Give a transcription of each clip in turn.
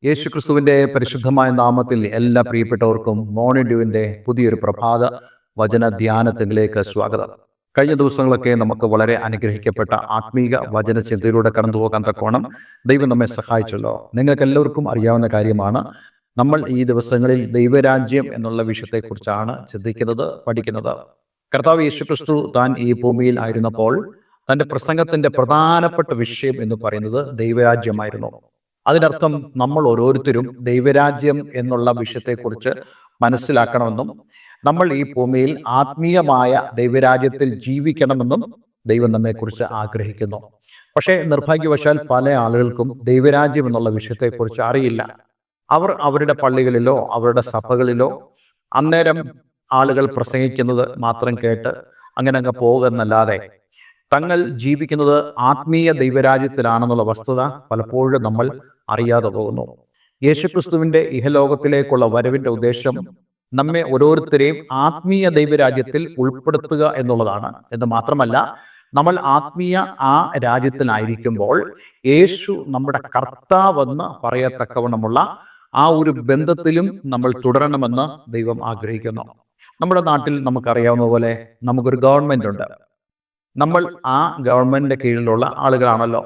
യേശുക്രിസ്തുവിന്റെ പരിശുദ്ധമായ നാമത്തിൽ എല്ലാ പ്രിയപ്പെട്ടവർക്കും മോർണിംഗ് ഡ്യൂവിന്റെ പുതിയൊരു പ്രഭാത വചന ധ്യാനത്തിലേക്ക് സ്വാഗതം. കഴിഞ്ഞ ദിവസങ്ങളൊക്കെ നമുക്ക് വളരെ അനുഗ്രഹിക്കപ്പെട്ട ആത്മീക വചന ചിന്തയിലൂടെ കടന്നു പോകാൻ തക്കോണം ദൈവം നമ്മെ സഹായിച്ചല്ലോ. നിങ്ങൾക്ക് എല്ലാവർക്കും അറിയാവുന്ന കാര്യമാണ്, നമ്മൾ ഈ ദിവസങ്ങളിൽ ദൈവരാജ്യം എന്നുള്ള വിഷയത്തെക്കുറിച്ചാണ് ചിന്തിക്കുന്നത്, പഠിക്കുന്നത്. കർത്താവ് യേശുക്രിസ്തു താൻ ഈ ഭൂമിയിൽ ആയിരുന്നപ്പോൾ തൻ്റെ പ്രസംഗത്തിന്റെ പ്രധാനപ്പെട്ട വിഷയം എന്ന് പറയുന്നത് ദൈവരാജ്യമായിരുന്നു. അതിനർത്ഥം നമ്മൾ ഓരോരുത്തരും ദൈവരാജ്യം എന്നുള്ള വിഷയത്തെക്കുറിച്ച് മനസ്സിലാക്കണമെന്നും നമ്മൾ ഈ ഭൂമിയിൽ ആത്മീയമായ ദൈവരാജ്യത്തിൽ ജീവിക്കണമെന്നും ദൈവം നമ്മെക്കുറിച്ച് ആഗ്രഹിക്കുന്നു. പക്ഷേ നിർഭാഗ്യവശാൽ പല ആളുകൾക്കും ദൈവരാജ്യം എന്നുള്ള വിഷയത്തെക്കുറിച്ച് അറിയില്ല. അവർ അവരുടെ പള്ളികളിലോ അവരുടെ സഭകളിലോ അന്നേരം ആളുകൾ പ്രസംഗിക്കുന്നത് മാത്രം കേട്ട് അങ്ങനെ അങ്ങ് പോകുന്നല്ലാതെ തങ്ങൾ ജീവിക്കുന്നത് ആത്മീയ ദൈവരാജ്യത്തിലാണെന്നുള്ള വസ്തുത പലപ്പോഴും നമ്മൾ അറിയാതെ പോകുന്നു. യേശുക്രിസ്തുവിന്റെ ഇഹലോകത്തിലേക്കുള്ള വരവിന്റെ ഉദ്ദേശം നമ്മെ ഓരോരുത്തരെയും ആത്മീയ ദൈവരാജ്യത്തിൽ ഉൾപ്പെടുത്തുക എന്നുള്ളതാണ്. എന്ന് മാത്രമല്ല, നമ്മൾ ആത്മീയ ആ രാജ്യത്തിലായിരിക്കുമ്പോൾ യേശു നമ്മുടെ കർത്താവെന്ന് പറയത്തക്കവണ്ണമുള്ള ആ ഒരു ബന്ധത്തിലും നമ്മൾ തുടരണമെന്ന് ദൈവം ആഗ്രഹിക്കുന്നു. നമ്മുടെ നാട്ടിൽ നമുക്കറിയാവുന്ന പോലെ നമുക്കൊരു ഗവൺമെന്റ് ഉണ്ട്. നമ്മൾ ആ ഗവൺമെന്റിന്റെ കീഴിലുള്ള ആളുകളാണല്ലോ.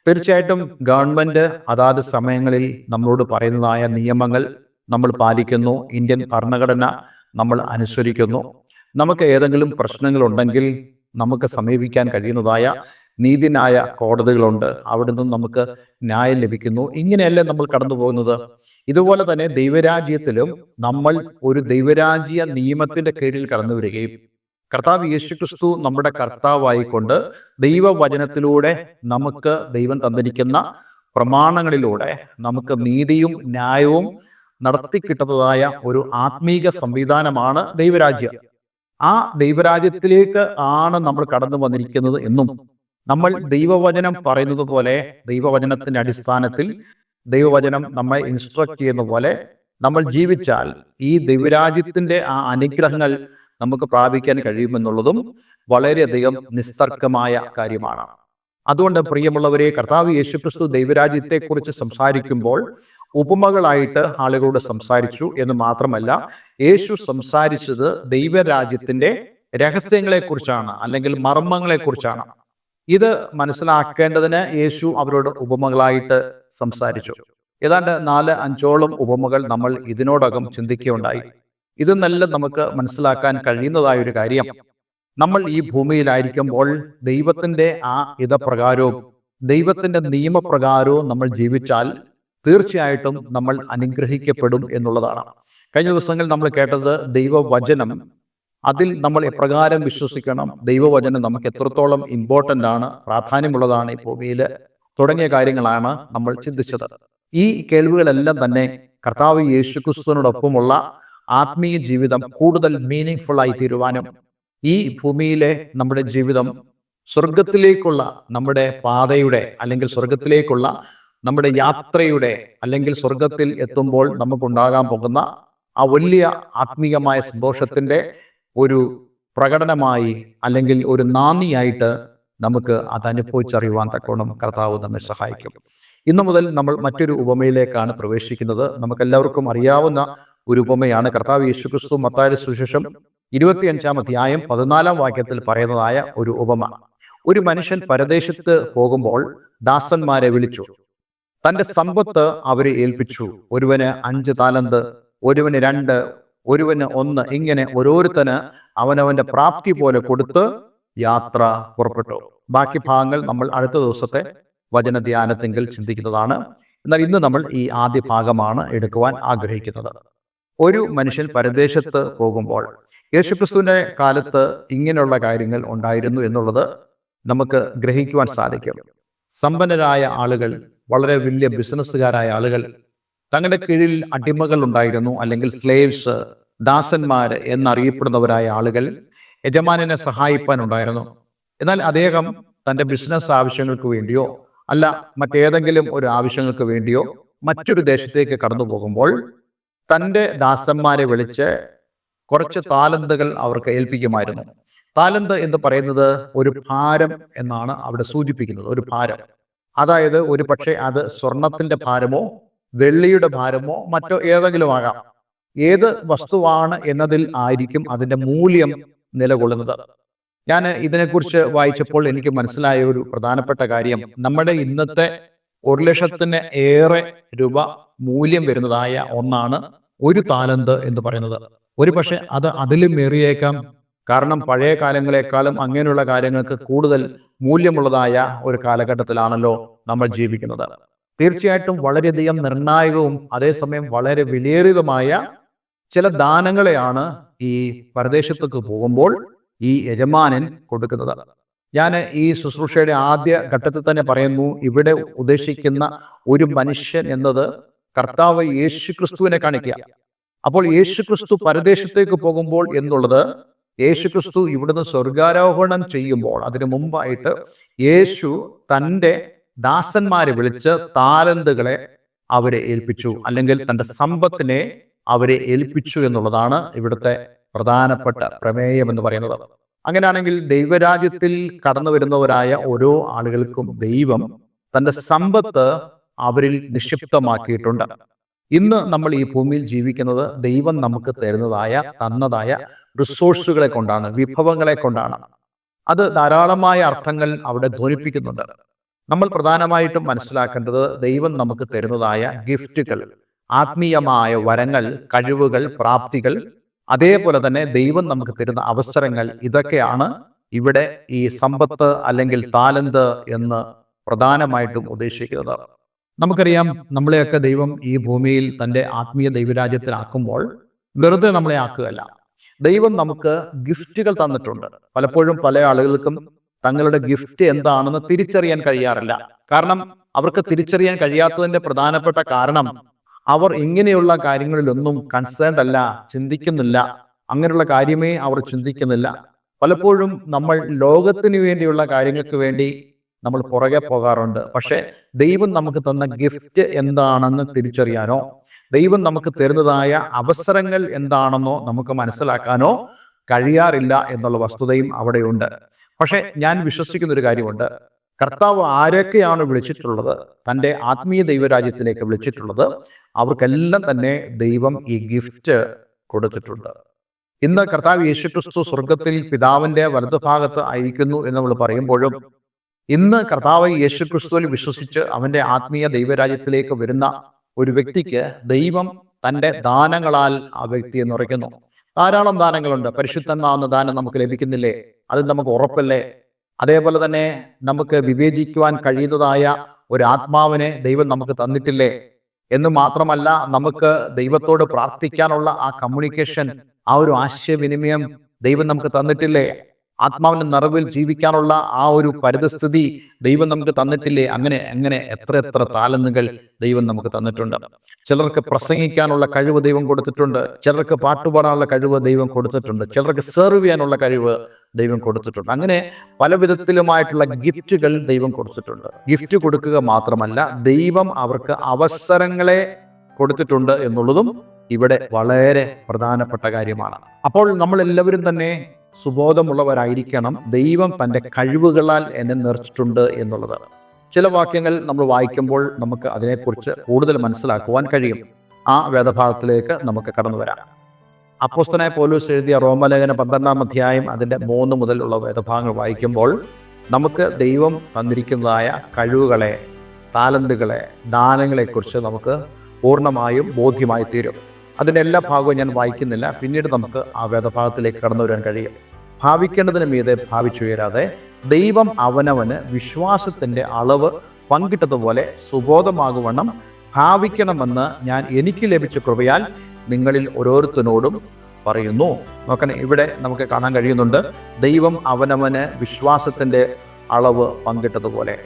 തീർച്ചയായിട്ടും ഗവൺമെന്റ് അതാത് സമയങ്ങളിൽ നമ്മളോട് പറയുന്നതായ നിയമങ്ങൾ നമ്മൾ പാലിക്കുന്നു. ഇന്ത്യൻ ഭരണഘടന നമ്മൾ അനുസരിക്കുന്നു. നമുക്ക് ഏതെങ്കിലും പ്രശ്നങ്ങളുണ്ടെങ്കിൽ നമുക്ക് സമീപിക്കാൻ കഴിയുന്നതായ നീതിന്യായ കോടതികളുണ്ട്. അവിടെ നിന്നും നമുക്ക് ന്യായം ലഭിക്കുന്നു. ഇങ്ങനെയല്ലേ നമ്മൾ കടന്നു പോകുന്നത്. ഇതുപോലെ തന്നെ ദൈവരാജ്യത്തിലും നമ്മൾ ഒരു ദൈവരാജ്യ നിയമത്തിന്റെ കീഴിൽ കടന്നു വരികയും കർത്താവ് യേശുക്രിസ്തു നമ്മുടെ കർത്താവായിക്കൊണ്ട് ദൈവവചനത്തിലൂടെ നമുക്ക് ദൈവം തന്നിരിക്കുന്ന പ്രമാണങ്ങളിലൂടെ നമുക്ക് നീതിയും ന്യായവും നടത്തി കിട്ടുന്നതായ ഒരു ആത്മീക സംവിധാനമാണ് ദൈവരാജ്യം. ആ ദൈവരാജ്യത്തിലേക്ക് ആണ് നമ്മൾ കടന്നു വന്നിരിക്കുന്നത് എന്നും നമ്മൾ ദൈവവചനം പറയുന്നത് പോലെ ദൈവവചനത്തിന്റെ അടിസ്ഥാനത്തിൽ ദൈവവചനം നമ്മെ ഇൻസ്ട്രക്ട് ചെയ്യുന്ന പോലെ നമ്മൾ ജീവിച്ചാൽ ഈ ദൈവരാജ്യത്തിന്റെ ആ അനുഗ്രഹങ്ങൾ നമുക്ക് പ്രാപിക്കാൻ കഴിയുമെന്നുള്ളതും വളരെയധികം നിസ്തർക്കമായ കാര്യമാണ്. അതുകൊണ്ട് പ്രിയമുള്ളവരെ, കർത്താവ് യേശുക്രിസ്തു ദൈവരാജ്യത്തെക്കുറിച്ച് സംസാരിക്കുമ്പോൾ ഉപമകളായിട്ട് ആളുകളോട് സംസാരിച്ചു എന്ന് മാത്രമല്ല, യേശു സംസാരിച്ചത് ദൈവരാജ്യത്തിന്റെ രഹസ്യങ്ങളെക്കുറിച്ചാണ്, അല്ലെങ്കിൽ മർമ്മങ്ങളെക്കുറിച്ചാണ്. ഇത് മനസ്സിലാക്കേണ്ടതിന് യേശു അവരോട് ഉപമകളായിട്ട് സംസാരിച്ചു. ഏതാണ്ട് 4-5ഓളം ഉപമകൾ നമ്മൾ ഇതിനോടകം ചിന്തിക്കുകയുണ്ടായി. ഇതെന്നെല്ലാം നമുക്ക് മനസ്സിലാക്കാൻ കഴിയുന്നതായ ഒരു കാര്യം, നമ്മൾ ഈ ഭൂമിയിലായിരിക്കുമ്പോൾ ദൈവത്തിന്റെ ആ ഹിതപ്രകാരവും ദൈവത്തിന്റെ നിയമപ്രകാരവും നമ്മൾ ജീവിച്ചാൽ തീർച്ചയായിട്ടും നമ്മൾ അനുഗ്രഹിക്കപ്പെടും എന്നുള്ളതാണ്. കഴിഞ്ഞ ദിവസങ്ങളിൽ നമ്മൾ കേട്ടത് ദൈവവചനം, അതിൽ നമ്മൾ എപ്രകാരം വിശ്വസിക്കണം, ദൈവവചനം നമുക്ക് എത്രത്തോളം ഇമ്പോർട്ടൻ്റ് ആണ്, പ്രാധാന്യമുള്ളതാണ് ഈ ഭൂമിയിൽ, തുടങ്ങിയ കാര്യങ്ങളാണ് നമ്മൾ ചിന്തിച്ചത്. ഈ കേൾവികളെല്ലാം തന്നെ കർത്താവ് യേശുക്രിസ്തുവിനോടൊപ്പമുള്ള ആത്മീയ ജീവിതം കൂടുതൽ മീനിങ് ഫുൾ ആയി തീരുവാനും ഈ ഭൂമിയിലെ നമ്മുടെ ജീവിതം സ്വർഗത്തിലേക്കുള്ള നമ്മുടെ പാതയുടെ, അല്ലെങ്കിൽ സ്വർഗത്തിലേക്കുള്ള നമ്മുടെ യാത്രയുടെ, അല്ലെങ്കിൽ സ്വർഗത്തിൽ എത്തുമ്പോൾ നമുക്കുണ്ടാകാൻ പോകുന്ന ആ വലിയ ആത്മീയമായ സന്തോഷത്തിന്റെ ഒരു പ്രകടനമായി, അല്ലെങ്കിൽ ഒരു നാന്ദിയായിട്ട് നമുക്ക് അത് അനുഭവിച്ചറിയുവാൻ തക്കോണം കർത്താവ് നമ്മെ സഹായിക്കും. ഇന്നു മുതൽ നമ്മൾ മറ്റൊരു ഉപമയിലേക്കാണ് പ്രവേശിക്കുന്നത്. നമുക്കെല്ലാവർക്കും അറിയാവുന്ന ഒരു ഉപമയാണ്. കർത്താവ് യേശുക്രിസ്തു മത്തായിയുടെ സുവിശേഷം 25-ാം അധ്യായം 14-ാം വാക്യത്തിൽ പറയുന്നതായ ഒരു ഉപമ. ഒരു മനുഷ്യൻ പരദേശത്ത് പോകുമ്പോൾ ദാസന്മാരെ വിളിച്ചു, തന്റെ സമ്പത്ത് അവരെ ഏൽപ്പിച്ചു. ഒരുവന് 5 താലന്ത്, ഒരുവന് 2, ഒരുവന് 1, ഇങ്ങനെ ഓരോരുത്തന് അവനവന്റെ പ്രാപ്തി പോലെ കൊടുത്ത് യാത്ര പുറപ്പെട്ടു. ബാക്കി ഭാഗങ്ങൾ നമ്മൾ അടുത്ത ദിവസത്തെ വചന ധ്യാനത്തെങ്കിൽ ചിന്തിക്കുന്നതാണ്. എന്നാൽ ഇന്ന് നമ്മൾ ഈ ആദ്യ ഭാഗമാണ് എടുക്കുവാൻ ആഗ്രഹിക്കുന്നത്. ഒരു മനുഷ്യൻ പരദേശത്ത് പോകുമ്പോൾ, യേശുക്രിസ്തുവിന്റെ കാലത്ത് ഇങ്ങനെയുള്ള കാര്യങ്ങൾ ഉണ്ടായിരുന്നു എന്നുള്ളത് നമുക്ക് ഗ്രഹിക്കുവാൻ സാധിക്കും. സമ്പന്നരായ ആളുകൾ, വളരെ വലിയ ബിസിനസ്സുകാരായ ആളുകൾ, തങ്ങളുടെ കീഴിൽ അടിമകൾ ഉണ്ടായിരുന്നു, അല്ലെങ്കിൽ സ്ലേവ്സ്, ദാസന്മാര് എന്നറിയപ്പെടുന്നവരായ ആളുകൾ യജമാനനെ സഹായിപ്പാൻ ഉണ്ടായിരുന്നു. എന്നാൽ അദ്ദേഹം തൻ്റെ ബിസിനസ് ആവശ്യങ്ങൾക്ക് വേണ്ടിയോ അല്ല മറ്റേതെങ്കിലും ഒരു ആവശ്യങ്ങൾക്ക് വേണ്ടിയോ മറ്റൊരു ദേശത്തേക്ക് കടന്നു പോകുമ്പോൾ തൻ്റെ ദാസന്മാരെ വിളിച്ച് കുറച്ച് താലന്തുകൾ അവർക്ക് ഏൽപ്പിക്കുമായിരുന്നു. താലന്ത് എന്ന് പറയുന്നത് ഒരു ഭാരം എന്നാണ് അവിടെ സൂചിപ്പിക്കുന്നത്. ഒരു ഭാരം, അതായത് ഒരു പക്ഷേ അത് സ്വർണത്തിന്റെ ഭാരമോ വെള്ളിയുടെ ഭാരമോ മറ്റോ ഏതെങ്കിലും ആകാം. ഏത് വസ്തുവാണ് എന്നതിൽ ആയിരിക്കും അതിന്റെ മൂല്യം നിലകൊള്ളുന്നത്. ഞാൻ ഇതിനെക്കുറിച്ച് വായിച്ചപ്പോൾ എനിക്ക് മനസ്സിലായ ഒരു പ്രധാനപ്പെട്ട കാര്യം, നമ്മുടെ ഇന്നത്തെ 1,00,000 ഏറെ രൂപ മൂല്യം വരുന്നതായ ഒന്നാണ് ഒരു താലന്ത് എന്ന് പറയുന്നത്. ഒരു പക്ഷെ അത് അതിലും ഏറിയേക്കാം. കാരണം പഴയ കാലങ്ങളെക്കാളും അങ്ങനെയുള്ള കാര്യങ്ങൾക്ക് കൂടുതൽ മൂല്യമുള്ളതായ ഒരു കാലഘട്ടത്തിലാണല്ലോ നമ്മൾ ജീവിക്കുന്നത്. തീർച്ചയായിട്ടും വളരെയധികം നിർണായകവും അതേസമയം വളരെ വിലയേറിയതുമായ ചില ദാനങ്ങളെയാണ് ഈ പരദേശത്തേക്ക് പോകുമ്പോൾ ഈ യജമാനൻ കൊടുക്കുന്നത്. ഞാൻ ഈ ശുശ്രൂഷയുടെ ആദ്യ ഘട്ടത്തിൽ തന്നെ പറയുന്നു, ഇവിടെ ഉദ്ദേശിക്കുന്ന ഒരു മനുഷ്യൻ എന്നത് കർത്താവ് യേശുക്രിസ്തുവിനെ കാണിക്കുക. അപ്പോൾ യേശുക്രിസ്തു പരദേശത്തേക്ക് പോകുമ്പോൾ എന്നുള്ളത്, യേശുക്രിസ്തു ഇവിടുന്ന് സ്വർഗാരോഹണം ചെയ്യുമ്പോൾ അതിനു മുമ്പായിട്ട് യേശു തൻ്റെ ദാസന്മാരെ വിളിച്ച് താലന്തുകളെ അവരെ ഏൽപ്പിച്ചു, അല്ലെങ്കിൽ തൻ്റെ സമ്പത്തിനെ അവരെ ഏൽപ്പിച്ചു എന്നുള്ളതാണ് ഇവിടുത്തെ പ്രധാനപ്പെട്ട പ്രമേയം എന്ന് പറയുന്നത്. അങ്ങനെയാണെങ്കിൽ ദൈവരാജ്യത്തിൽ കടന്നു വരുന്നവരായ ഓരോ ആളുകൾക്കും ദൈവം തൻ്റെ സമ്പത്ത് അവരിൽ നിക്ഷിപ്തമാക്കിയിട്ടുണ്ട്. ഇന്ന് നമ്മൾ ഈ ഭൂമിയിൽ ജീവിക്കുന്നത് ദൈവം നമുക്ക് തന്നതായ റിസോഴ്സുകളെ കൊണ്ടാണ്, വിഭവങ്ങളെ കൊണ്ടാണ്. അത് ധാരാളമായ അർത്ഥങ്ങൾ അവിടെ ധ്വനിപ്പിക്കുന്നുണ്ട്. നമ്മൾ പ്രധാനമായിട്ടും മനസ്സിലാക്കേണ്ടത് ദൈവം നമുക്ക് തരുന്നതായ ഗിഫ്റ്റുകൾ, ആത്മീയമായ വരങ്ങൾ, കഴിവുകൾ, പ്രാപ്തികൾ, അതേപോലെ തന്നെ ദൈവം നമുക്ക് തരുന്ന അവസരങ്ങൾ, ഇതൊക്കെയാണ് ഇവിടെ ഈ സമ്പത്ത് അല്ലെങ്കിൽ താലന്ത് എന്ന് പ്രധാനമായിട്ടും ഉദ്ദേശിക്കുന്നത്. നമുക്കറിയാം, നമ്മളെയൊക്കെ ദൈവം ഈ ഭൂമിയിൽ തൻ്റെ ആത്മീയ ദൈവരാജ്യത്തിലാക്കുമ്പോൾ വെറുതെ നമ്മളെ ആക്കുകയല്ല. ദൈവം നമുക്ക് ഗിഫ്റ്റുകൾ തന്നിട്ടുണ്ട്. പലപ്പോഴും പല ആളുകൾക്കും തങ്ങളുടെ ഗിഫ്റ്റ് എന്താണെന്ന് തിരിച്ചറിയാൻ കഴിയാറില്ല. കാരണം അവർക്ക് തിരിച്ചറിയാൻ കഴിയാത്തതിന്റെ പ്രധാനപ്പെട്ട കാരണം, അവർ ഇങ്ങനെയുള്ള കാര്യങ്ങളിലൊന്നും കൺസേൺഡ് അല്ല, ചിന്തിക്കുന്നില്ല. അങ്ങനെയുള്ള കാര്യമേ അവർ ചിന്തിക്കുന്നില്ല. പലപ്പോഴും നമ്മൾ ലോകത്തിന് വേണ്ടിയുള്ള കാര്യങ്ങൾക്ക് വേണ്ടി നമ്മൾ പുറകെ പോകാറുണ്ട്. പക്ഷേ ദൈവം നമുക്ക് തന്ന ഗിഫ്റ്റ് എന്താണെന്ന് തിരിച്ചറിയാനോ, ദൈവം നമുക്ക് തരുന്നതായ അവസരങ്ങൾ എന്താണെന്നോ നമുക്ക് മനസ്സിലാക്കാനോ കഴിയാറില്ല എന്നുള്ള വസ്തുതയും അവിടെയുണ്ട്. പക്ഷെ ഞാൻ വിശ്വസിക്കുന്ന ഒരു കാര്യമുണ്ട്, കർത്താവ് ആരൊക്കെയാണ് വിളിച്ചിട്ടുള്ളത്, തൻ്റെ ആത്മീയ ദൈവരാജ്യത്തിലേക്ക് വിളിച്ചിട്ടുള്ളത്, അവർക്കെല്ലാം തന്നെ ദൈവം ഈ ഗിഫ്റ്റ് കൊടുത്തിട്ടുണ്ട്. ഇന്ന് കർത്താവ് യേശുക്രിസ്തു സ്വർഗത്തിൽ പിതാവിന്റെ വലതുഭാഗത്ത് അയക്കുന്നു എന്ന് നമ്മൾ പറയുമ്പോഴും, ഇന്ന് കർത്താവ് യേശുക്രിസ്തുവിൽ വിശ്വസിച്ച് അവന്റെ ആത്മീയ ദൈവരാജ്യത്തിലേക്ക് വരുന്ന ഒരു വ്യക്തിക്ക് ദൈവം തൻ്റെ ദാനങ്ങളാൽ ആ വ്യക്തിയെ നിറയ്ക്കുന്നു. ധാരാളം ദാനങ്ങളുണ്ട്. പരിശുദ്ധമാവുന്ന ദാനം നമുക്ക് ലഭിക്കുന്നില്ലേ? അത് നമുക്ക് ഉറപ്പല്ലേ? അതേപോലെ തന്നെ നമുക്ക് വിവേചിക്കുവാൻ കഴിയുന്നതായ ഒരു ആത്മാവിനെ ദൈവം നമുക്ക് തന്നിട്ടില്ലേ? എന്ന് മാത്രമല്ല, നമുക്ക് ദൈവത്തോട് പ്രാർത്ഥിക്കാനുള്ള ആ കമ്മ്യൂണിക്കേഷൻ, ആ ഒരു ആശയവിനിമയം ദൈവം നമുക്ക് തന്നിട്ടില്ലേ? ആത്മാവിന്റെ നിറവിൽ ജീവിക്കാനുള്ള ആ ഒരു പരിതസ്ഥിതി ദൈവം നമുക്ക് തന്നിട്ടില്ലേ? അങ്ങനെ എത്ര താലന്തുകൾ ദൈവം നമുക്ക് തന്നിട്ടുണ്ട്. ചിലർക്ക് പ്രസംഗിക്കാനുള്ള കഴിവ് ദൈവം കൊടുത്തിട്ടുണ്ട്, ചിലർക്ക് പാട്ടുപാടാനുള്ള കഴിവ് ദൈവം കൊടുത്തിട്ടുണ്ട്, ചിലർക്ക് സെർവ് ചെയ്യാനുള്ള കഴിവ് ദൈവം കൊടുത്തിട്ടുണ്ട്. അങ്ങനെ പല വിധത്തിലുമായിട്ടുള്ള ഗിഫ്റ്റുകൾ ദൈവം കൊടുത്തിട്ടുണ്ട്. ഗിഫ്റ്റ് കൊടുക്കുക മാത്രമല്ല, ദൈവം അവർക്ക് അവസരങ്ങളെ കൊടുത്തിട്ടുണ്ട് എന്നുള്ളതും ഇവിടെ വളരെ പ്രധാനപ്പെട്ട കാര്യമാണ്. അപ്പോൾ നമ്മൾ എല്ലാവരും തന്നെ സുബോധമുള്ളവരായിരിക്കണം, ദൈവം തൻ്റെ കഴിവുകളാൽ എന്നെ നിറച്ചിട്ടുണ്ട് എന്നുള്ളത്. ചില വാക്യങ്ങൾ നമ്മൾ വായിക്കുമ്പോൾ നമുക്ക് അതിനെക്കുറിച്ച് കൂടുതൽ മനസ്സിലാക്കുവാൻ കഴിയും. ആ വേദഭാഗത്തിലേക്ക് നമുക്ക് കടന്നു വരാം. അപ്പോസ്തലനായ പൗലോസ് എഴുതിയ റോമലേഖനം 12-ാം അധ്യായം അതിൻ്റെ 3 മുതലുള്ള വേദഭാഗങ്ങൾ വായിക്കുമ്പോൾ നമുക്ക് ദൈവം തന്നിരിക്കുന്നതായ കഴിവുകളെ, താലന്തുകളെ, ദാനങ്ങളെക്കുറിച്ച് നമുക്ക് പൂർണ്ണമായും ബോധ്യമായി തീരും. അതിൻ്റെ എല്ലാ ഭാഗവും ഞാൻ വായിക്കുന്നില്ല, പിന്നീട് നമുക്ക് ആ വേദഭാഗത്തിലേക്ക് കടന്നു വരാൻ കഴിയും. ഭാവിക്കേണ്ടതിന് മീതെ ഭാവിച്ചുയരാതെ ദൈവം അവനവന് വിശ്വാസത്തിൻ്റെ അളവ് പങ്കിട്ടതുപോലെ സുബോധമാകുവണ്ണം ഭാവിക്കണമെന്ന് ഞാൻ എനിക്ക് ലഭിച്ച കൃപയാൽ നിങ്ങളിൽ ഓരോരുത്തരോടും പറയുന്നു. നോക്കണേ, ഇവിടെ നമുക്ക് കാണാൻ കഴിയുന്നുണ്ട്, ദൈവം അവനവന് വിശ്വാസത്തിൻ്റെ അളവ് പങ്കിട്ടതുപോലെ.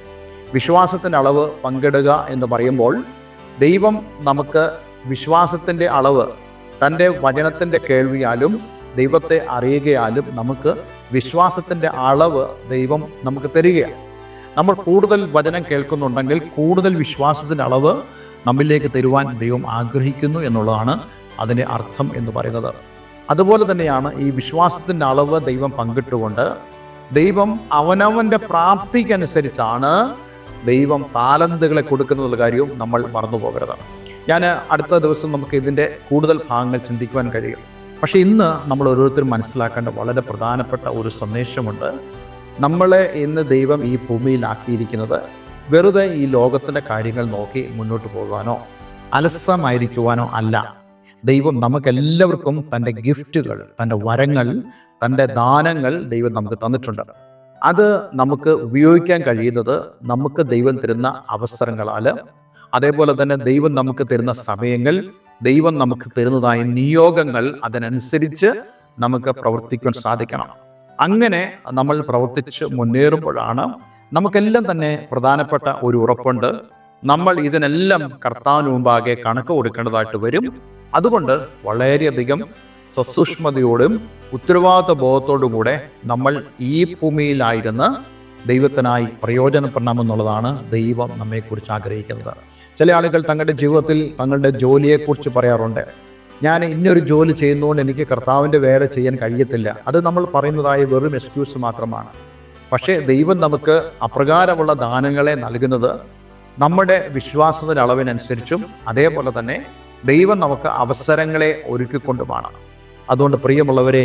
വിശ്വാസത്തിൻ്റെ അളവ് പങ്കിടുക എന്ന് പറയുമ്പോൾ, ദൈവം നമുക്ക് വിശ്വാസത്തിൻ്റെ അളവ് തൻ്റെ വചനത്തിൻ്റെ കേൾവിയാലും ദൈവത്തെ അറിയുകയാലും നമുക്ക് വിശ്വാസത്തിൻ്റെ അളവ് ദൈവം നമുക്ക് തരികയാണ്. നമ്മൾ കൂടുതൽ വചനം കേൾക്കുന്നുണ്ടെങ്കിൽ കൂടുതൽ വിശ്വാസത്തിൻ്റെ അളവ് നമ്മിലേക്ക് തരുവാൻ ദൈവം ആഗ്രഹിക്കുന്നു എന്നുള്ളതാണ് അതിൻ്റെ അർത്ഥം എന്ന് പറയുന്നത്. അതുപോലെ തന്നെയാണ് ഈ വിശ്വാസത്തിൻ്റെ അളവ് ദൈവം പങ്കിട്ടുകൊണ്ട് ദൈവം അവനവൻ്റെ പ്രാപ്തിക്കനുസരിച്ചാണ് ദൈവം താലന്തുകളെ കൊടുക്കുന്നുള്ള കാര്യവും നമ്മൾ മറന്നു പോകരുത്. ഞാൻ അടുത്ത ദിവസം നമുക്ക് ഇതിൻ്റെ കൂടുതൽ ഭാഗങ്ങൾ ചിന്തിക്കുവാൻ കഴിയും. പക്ഷേ ഇന്ന് നമ്മൾ ഓരോരുത്തരും മനസ്സിലാക്കേണ്ട വളരെ പ്രധാനപ്പെട്ട ഒരു സന്ദേശമുണ്ട്. നമ്മളെ ഇന്ന് ദൈവം ഈ ഭൂമിയിലാക്കിയിരിക്കുന്നത് വെറുതെ ഈ ലോകത്തിൻ്റെ കാര്യങ്ങൾ നോക്കി മുന്നോട്ട് പോകാനോ അലസമായിരിക്കുവാനോ അല്ല. ദൈവം നമുക്കെല്ലാവർക്കും തൻ്റെ ഗിഫ്റ്റുകൾ, തൻ്റെ വരങ്ങൾ, തൻ്റെ ദാനങ്ങൾ ദൈവം നമുക്ക് തന്നിട്ടുണ്ട്. അത് നമുക്ക് ഉപയോഗിക്കാൻ കഴിയുന്നത് നമുക്ക് ദൈവം തരുന്ന അവസരങ്ങളാൽ, അതേപോലെ തന്നെ ദൈവം നമുക്ക് തരുന്ന സമയങ്ങൾ, ദൈവം നമുക്ക് തരുന്നതായ നിയോഗങ്ങൾ, അതിനനുസരിച്ച് നമുക്ക് പ്രവർത്തിക്കാൻ സാധിക്കണം. അങ്ങനെ നമ്മൾ പ്രവർത്തിച്ച് മുന്നേറുമ്പോഴാണ് നമുക്കെല്ലാം തന്നെ പ്രധാനപ്പെട്ട ഒരു ഉറപ്പുണ്ട്. നമ്മൾ ഇതിനെല്ലാം കർത്താവിന് മുമ്പാകെ കണക്ക് കൊടുക്കേണ്ടതായിട്ട് വരും. അതുകൊണ്ട് വളരെയധികം സസൂക്ഷ്മതയോടും ഉത്തരവാദിത്ത ബോധത്തോടും കൂടെ നമ്മൾ ഈ ഭൂമിയിലായിരുന്ന് ദൈവത്തിനായി പ്രയോജനപ്പെടണമെന്നുള്ളതാണ് ദൈവം നമ്മെക്കുറിച്ച് ആഗ്രഹിക്കുന്നത്. ചില ആളുകൾ തങ്ങളുടെ ജീവിതത്തിൽ തങ്ങളുടെ ജോലിയെക്കുറിച്ച് പറയാറുണ്ട്. ഞാൻ ഇന്നൊരു ജോലി ചെയ്യുന്നതുകൊണ്ട് എനിക്ക് കർത്താവിൻ്റെ വേറെ ചെയ്യാൻ കഴിയത്തില്ല. അത് നമ്മൾ പറയുന്നതായ വെറും എക്സ്ക്യൂസ് മാത്രമാണ്. പക്ഷേ ദൈവം നമുക്ക് അപ്രകാരമുള്ള ദാനങ്ങളെ നൽകുന്നത് നമ്മുടെ വിശ്വാസത്തിൻ്റെ അളവിനനുസരിച്ചും അതേപോലെ തന്നെ ദൈവം നമുക്ക് അവസരങ്ങളെ ഒരുക്കിക്കൊണ്ടുമാണ്. അതുകൊണ്ട് പ്രിയമുള്ളവരെ,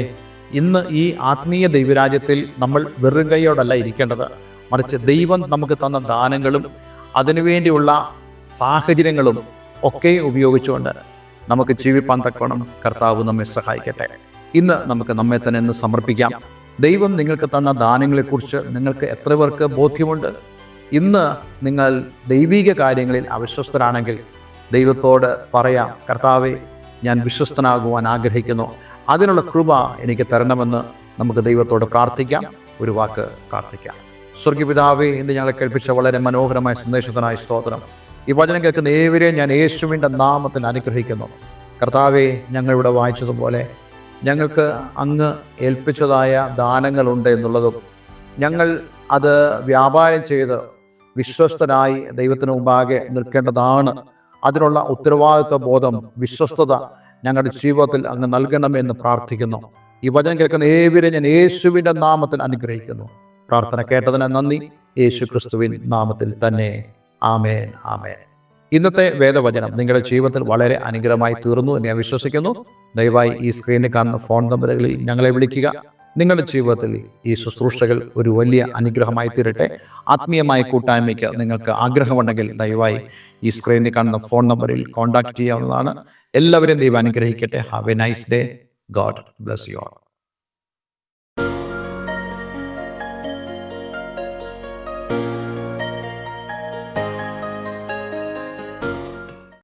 ഇന്ന് ഈ ആത്മീയ ദൈവരാജ്യത്തിൽ നമ്മൾ വെറും കൈയോടല്ല ഇരിക്കേണ്ടത്. മറിച്ച് ദൈവം നമുക്ക് തന്ന ദാനങ്ങളും അതിനുവേണ്ടിയുള്ള സാഹചര്യങ്ങളും ഒക്കെ ഉപയോഗിച്ചുകൊണ്ട് നമുക്ക് ജീവിപ്പാൻ തക്കവണ്ണം കർത്താവ് നമ്മെ സഹായിക്കട്ടെ. ഇന്ന് നമുക്ക് നമ്മെ തന്നെ ഒന്ന് സമർപ്പിക്കാം. ദൈവം നിങ്ങൾക്ക് തന്ന ദാനങ്ങളെക്കുറിച്ച് നിങ്ങൾക്ക് എത്ര പേർക്ക് ബോധ്യമുണ്ട്? ഇന്ന് നിങ്ങൾ ദൈവിക കാര്യങ്ങളിൽ അവിശ്വസ്തരാണെങ്കിൽ ദൈവത്തോട് പറയാം, കർത്താവേ, ഞാൻ വിശ്വസ്തനാകുവാൻ ആഗ്രഹിക്കുന്നു, അതിനുള്ള കൃപ എനിക്ക് തരണമെന്ന് നമുക്ക് ദൈവത്തോട് പ്രാർത്ഥിക്കാം. ഒരു വാക്ക് പ്രാർത്ഥിക്കാം. സ്വർഗപിതാവേ, ഇന്ന് ഞങ്ങളെ കേൾപ്പിച്ച വളരെ മനോഹരമായ സന്ദേശത്തിനായി സ്തോത്രം. ഈ വചനം കേൾക്കുന്ന ഏവരെയും ഞാൻ യേശുവിൻ്റെ നാമത്തിൽ അനുഗ്രഹിക്കുന്നു. കർത്താവേ, ഞങ്ങളിവിടെ വായിച്ചതുപോലെ ഞങ്ങൾക്ക് അങ്ങ് ഏൽപ്പിച്ചതായ ദാനങ്ങളുണ്ട് എന്നുള്ളതും ഞങ്ങൾ അത് വ്യാപാരം ചെയ്ത് വിശ്വസ്തനായി ദൈവത്തിന് മുമ്പാകെ നിൽക്കേണ്ടതാണ്. അതിനുള്ള ഉത്തരവാദിത്വ ബോധം, വിശ്വസ്തത ഞങ്ങളുടെ ജീവിതത്തിൽ അങ്ങ് നൽകണമെന്ന് പ്രാർത്ഥിക്കുന്നു. ഈ വചനം കേൾക്കുന്ന ഏവരെയും ഞാൻ യേശുവിൻ്റെ നാമത്തിൽ അനുഗ്രഹിക്കുന്നു. പ്രാർത്ഥന കേട്ടതിന് നന്ദി. യേശു ക്രിസ്തുവിൻ നാമത്തിൽ തന്നെ. ആമേൻ, ആമേൻ. ഇന്നത്തെ വേദവചനം നിങ്ങളുടെ ജീവിതത്തിൽ വളരെ അനുഗ്രഹമായി തീർന്നു എന്ന് ഞാൻ വിശ്വസിക്കുന്നു. ദയവായി ഈ സ്ക്രീനിൽ കാണുന്ന ഫോൺ നമ്പറുകളിൽ ഞങ്ങളെ വിളിക്കുക. നിങ്ങളുടെ ജീവിതത്തിൽ ഈ ശുശ്രൂഷകൾ ഒരു വലിയ അനുഗ്രഹമായി തീരട്ടെ. ആത്മീയമായ കൂട്ടായ്മയ്ക്ക് നിങ്ങൾക്ക് ആഗ്രഹമുണ്ടെങ്കിൽ ദയവായി ഈ സ്ക്രീനിൽ കാണുന്ന ഫോൺ നമ്പറിൽ കോൺടാക്ട് ചെയ്യാവുന്നതാണ്. എല്ലാവരെയും ദൈവം അനുഗ്രഹിക്കട്ടെ. Have A nice day. God bless you all.